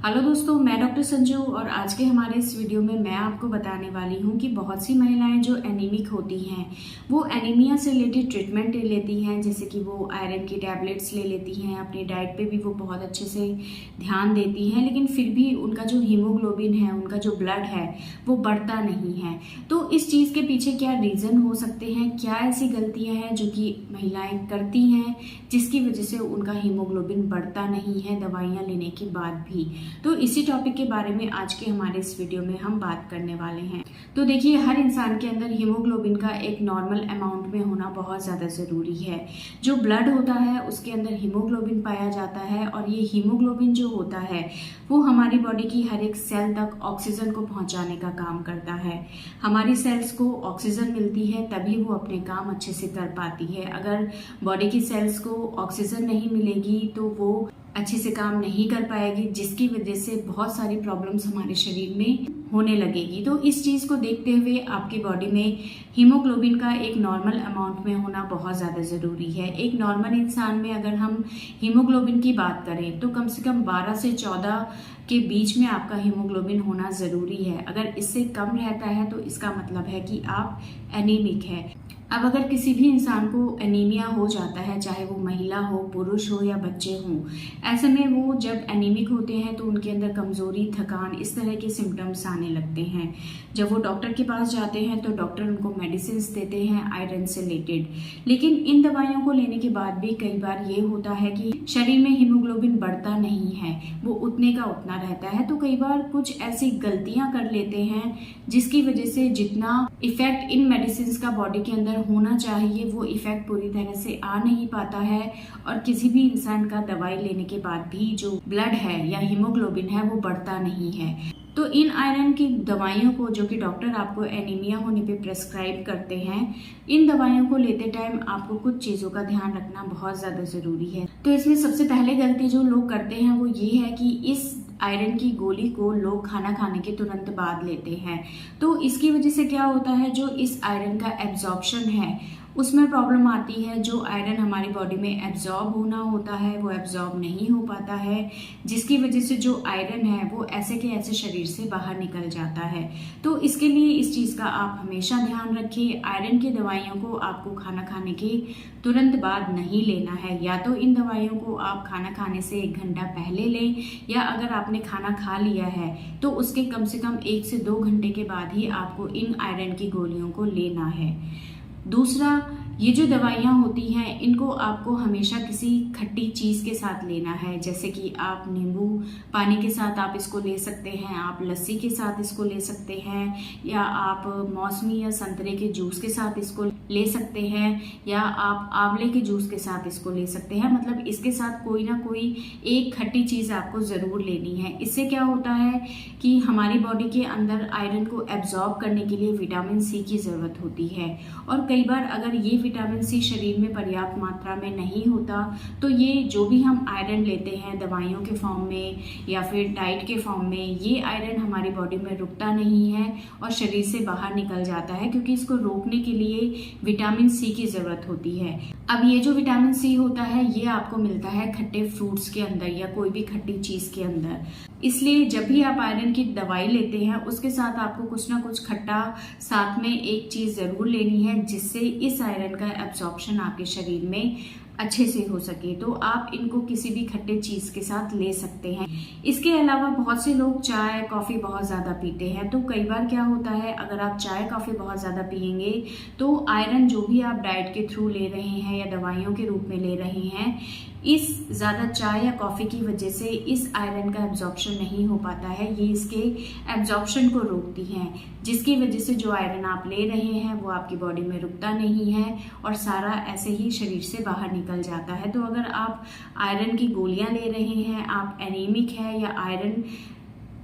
Hello दोस्तों, मैं doctor Sanju और आज के हमारे इस वीडियो में मैं आपको बताने वाली हूँ कि बहुत सी महिलाएं जो एनीमिक होती हैं वो एनीमिया से रिलेटेड ट्रीटमेंट ले लेती हैं, जैसे कि वो आयरन की टैबलेट्स ले लेती हैं, अपनी डाइट पे भी वो बहुत अच्छे से ध्यान देती हैं, लेकिन फिर भी उनका जो हीमोग्लोबिन है, उनका जो ब्लड है वो बढ़ता नहीं है। तो इस चीज़ के पीछे क्या रीज़न हो सकते हैं, क्या ऐसी गलतियाँ हैं जो कि महिलाएँ करती हैं जिसकी वजह से उनका हीमोग्लोबिन बढ़ता नहीं है दवाइयाँ लेने के बाद भी। तो इसी टॉपिक के बारे में आज के हमारे इस वीडियो में हम बात करने वाले हैं। तो देखिए, हर इंसान के अंदर हीमोग्लोबिन का एक नॉर्मल अमाउंट में होना बहुत ज़्यादा ज़रूरी है। जो ब्लड होता है उसके अंदर हीमोग्लोबिन पाया जाता है और ये हीमोग्लोबिन जो होता है वो हमारी बॉडी की हर एक सेल तक ऑक्सीजन को पहुंचाने का काम करता है। हमारी सेल्स को ऑक्सीजन मिलती है तभी वो अपने काम अच्छे से कर पाती है। अगर बॉडी की सेल्स को ऑक्सीजन नहीं मिलेगी तो वो अच्छे से काम नहीं कर पाएगी, जिसकी वजह से बहुत सारी प्रॉब्लम्स हमारे शरीर में होने लगेगी। तो इस चीज़ को देखते हुए आपकी बॉडी में हीमोग्लोबिन का एक नॉर्मल अमाउंट में होना बहुत ज़्यादा ज़रूरी है। एक नॉर्मल इंसान में अगर हम हीमोग्लोबिन की बात करें तो कम से कम 12 से 14 के बीच में आपका हीमोग्लोबिन होना ज़रूरी है। अगर इससे कम रहता है तो इसका मतलब है कि आप एनीमिक है। अब अगर किसी भी इंसान को एनीमिया हो जाता है, चाहे वो महिला हो, पुरुष हो या बच्चे हों, ऐसे में वो जब एनीमिक होते हैं तो उनके अंदर कमज़ोरी, थकान, इस तरह के सिम्टम्स आने लगते हैं। जब वो डॉक्टर के पास जाते हैं तो डॉक्टर उनको मेडिसिन देते हैं आयरन से रिलेटेड, लेकिन इन दवाइयों को लेने के बाद भी कई बार ये होता है कि शरीर में हीमोग्लोबिन बढ़ता नहीं है, वो उतने का उतना रहता है। तो कई बार कुछ ऐसी गलतियां कर लेते हैं जिसकी वजह से जितना इफेक्ट इन मेडिसिन का बॉडी के अंदर होना चाहिए वो इफेक्ट पूरी तरह से आ नहीं पाता है और किसी भी इंसान का दवाई लेने के बाद भी जो ब्लड है या हीमोग्लोबिन है वो बढ़ता नहीं है। तो इन आयरन की दवाइयों को जो कि डॉक्टर आपको एनीमिया होने पे प्रेस्क्राइब करते हैं, इन दवाइयों को लेते टाइम आपको कुछ चीज़ों का ध्यान रखना बहुत ज़्यादा ज़रूरी है। तो इसमें सबसे पहले गलती जो लोग करते हैं वो ये है कि इस आयरन की गोली को लोग खाना खाने के तुरंत बाद लेते हैं। तो इसकी वजह से क्या होता है, जो इस आयरन का एब्जॉर्प्शन है उसमें प्रॉब्लम आती है। जो आयरन हमारी बॉडी में एब्जॉर्ब होना होता है वो एब्जॉर्ब नहीं हो पाता है, जिसकी वजह से जो आयरन है वो ऐसे के ऐसे शरीर से बाहर निकल जाता है। तो इसके लिए इस चीज़ का आप हमेशा ध्यान रखिए। आयरन की दवाइयों को आपको खाना खाने के तुरंत बाद नहीं लेना है। या तो इन दवाइयों को आप खाना खाने से 1 घंटा पहले लें, या अगर आपने खाना खा लिया है तो उसके कम से कम 1 से 2 घंटे के बाद ही आपको इन आयरन की गोलियों को लेना है। दूसरा, ये जो दवाइयाँ होती हैं इनको आपको हमेशा किसी खट्टी चीज़ के साथ लेना है, जैसे कि आप नींबू पानी के साथ आप इसको ले सकते हैं, आप लस्सी के साथ इसको ले सकते हैं, या आप मौसमी या संतरे के जूस के साथ इसको ले सकते हैं, या आप आंवले के जूस के साथ इसको ले सकते हैं। मतलब इसके साथ कोई ना कोई एक खट्टी चीज़ आपको ज़रूर लेनी है। इससे क्या होता है कि हमारी बॉडी के अंदर आयरन को एब्जॉर्ब करने के लिए विटामिन सी की ज़रूरत होती है, और कई बार अगर ये विटामिन सी शरीर में पर्याप्त मात्रा में नहीं होता तो ये जो भी हम आयरन लेते हैं दवाइयों के फॉर्म में या फिर डाइट के फॉर्म में, ये आयरन हमारी बॉडी में रुकता नहीं है और शरीर से बाहर निकल जाता है, क्योंकि इसको रोकने के लिए विटामिन सी की ज़रूरत होती है। अब ये जो विटामिन सी होता है ये आपको मिलता है खट्टे फ्रूट्स के अंदर या कोई भी खट्टी चीज़ के अंदर। इसलिए जब भी आप आयरन की दवाई लेते हैं उसके साथ आपको कुछ ना कुछ खट्टा साथ में एक चीज़ ज़रूर लेनी है, जिससे इस आयरन का एब्जॉर्प्शन आपके शरीर में अच्छे से हो सके। तो आप इनको किसी भी खट्टे चीज़ के साथ ले सकते हैं। इसके अलावा बहुत से लोग चाय कॉफ़ी बहुत ज़्यादा पीते हैं। तो कई बार क्या होता है, अगर आप चाय कॉफ़ी बहुत ज़्यादा पियेंगे तो आयरन जो भी आप डाइट के थ्रू ले रहे हैं या दवाइयों के रूप में ले रहे हैं, इस ज़्यादा चाय या कॉफ़ी की वजह से इस आयरन का एब्जॉर्प्शन नहीं हो पाता है। ये इसके एब्जॉर्प्शन को रोकती हैं, जिसकी वजह से जो आयरन आप ले रहे हैं वो आपकी बॉडी में रुकता नहीं है और सारा ऐसे ही शरीर से बाहर निकल जाता है। तो अगर आप आयरन की गोलियां ले रहे हैं, आप एनीमिक है या आयरन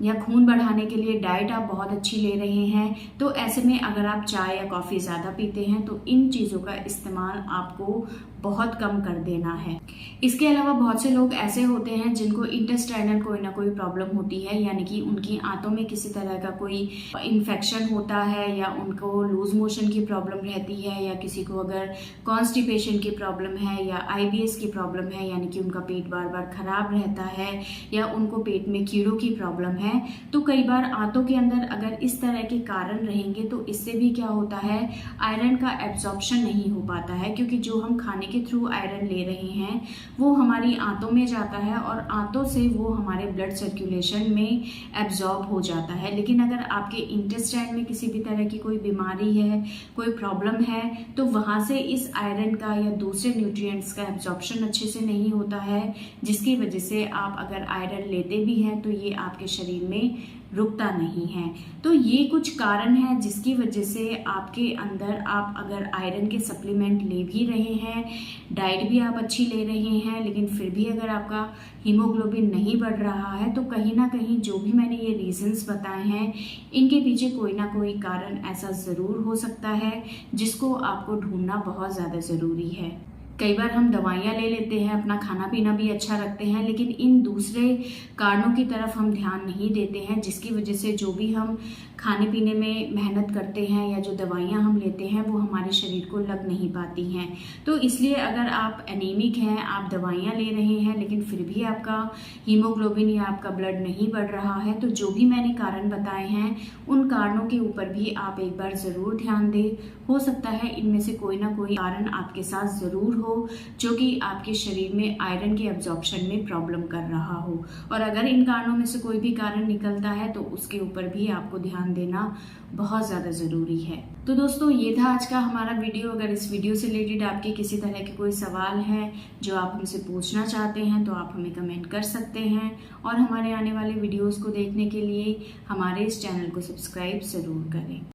या खून बढ़ाने के लिए डाइट आप बहुत अच्छी ले रहे हैं, तो ऐसे में अगर आप चाय या कॉफ़ी ज़्यादा पीते हैं तो इन चीज़ों का इस्तेमाल आपको बहुत कम कर देना है। इसके अलावा बहुत से लोग ऐसे होते हैं जिनको इंटेस्टाइनल कोई ना कोई प्रॉब्लम होती है, यानी कि उनकी आंतों में किसी तरह का कोई इन्फेक्शन होता है, या उनको लूज मोशन की प्रॉब्लम रहती है, या किसी को अगर कॉन्स्टिपेशन की प्रॉब्लम है, या IBS की प्रॉब्लम है, यानी कि उनका पेट बार बार खराब रहता है, या उनको पेट में कीड़ों की प्रॉब्लम है। तो कई बार आंतों के अंदर अगर इस तरह के कारण रहेंगे तो इससे भी क्या होता है, आयरन का एब्जॉर्प्शन नहीं हो पाता है, क्योंकि जो हम खाने के थ्रू आयरन ले रहे हैं वो हमारी आंतों में जाता है और आंतों से वो हमारे ब्लड सर्कुलेशन में एब्जॉर्ब हो जाता है। लेकिन अगर आपके इंटेस्टाइन में किसी भी तरह की कोई बीमारी है, कोई प्रॉब्लम है, तो वहाँ से इस आयरन का या दूसरे न्यूट्रिएंट्स का एब्जॉर्प्शन अच्छे से नहीं होता है, जिसकी वजह से आप अगर आयरन लेते भी हैं तो ये आपके शरीर में रुकता नहीं है। तो ये कुछ कारण है जिसकी वजह से आपके अंदर, आप अगर आयरन के सप्लीमेंट ले भी रहे हैं, डाइट भी आप अच्छी ले रहे हैं, लेकिन फिर भी अगर आपका हीमोग्लोबिन नहीं बढ़ रहा है, तो कहीं ना कहीं जो भी मैंने ये रीजंस बताए हैं इनके पीछे कोई ना कोई कारण ऐसा ज़रूर हो सकता है जिसको आपको ढूंढना बहुत ज़्यादा ज़रूरी है। कई बार हम दवाइयाँ ले लेते हैं, अपना खाना पीना भी अच्छा रखते हैं, लेकिन इन दूसरे कारणों की तरफ हम ध्यान नहीं देते हैं, जिसकी वजह से जो भी हम खाने पीने में मेहनत करते हैं या जो दवाइयाँ हम लेते हैं वो हमारे शरीर को लग नहीं पाती हैं। तो इसलिए अगर आप एनीमिक हैं, आप दवाइयाँ ले रहे हैं, लेकिन फिर भी आपका हीमोग्लोबिन या आपका ब्लड नहीं बढ़ रहा है, तो जो भी मैंने कारण बताए हैं उन कारणों के ऊपर भी आप एक बार ज़रूर ध्यान दें। हो सकता है इनमें से कोई ना कोई कारण आपके साथ ज़रूर हो जो कि आपके शरीर में आयरन के एब्जॉर्प्शन में प्रॉब्लम कर रहा हो, और अगर इन कारणों में से कोई भी कारण निकलता है तो उसके ऊपर भी आपको ध्यान देना बहुत ज़्यादा ज़रूरी है। तो दोस्तों, ये था आज का हमारा वीडियो। अगर इस वीडियो से रिलेटेड आपके किसी तरह के कोई सवाल है जो आप हमसे पूछना चाहते हैं तो आप हमें कमेंट कर सकते हैं, और हमारे आने वाले वीडियोज़ को देखने के लिए हमारे इस चैनल को सब्सक्राइब ज़रूर करें।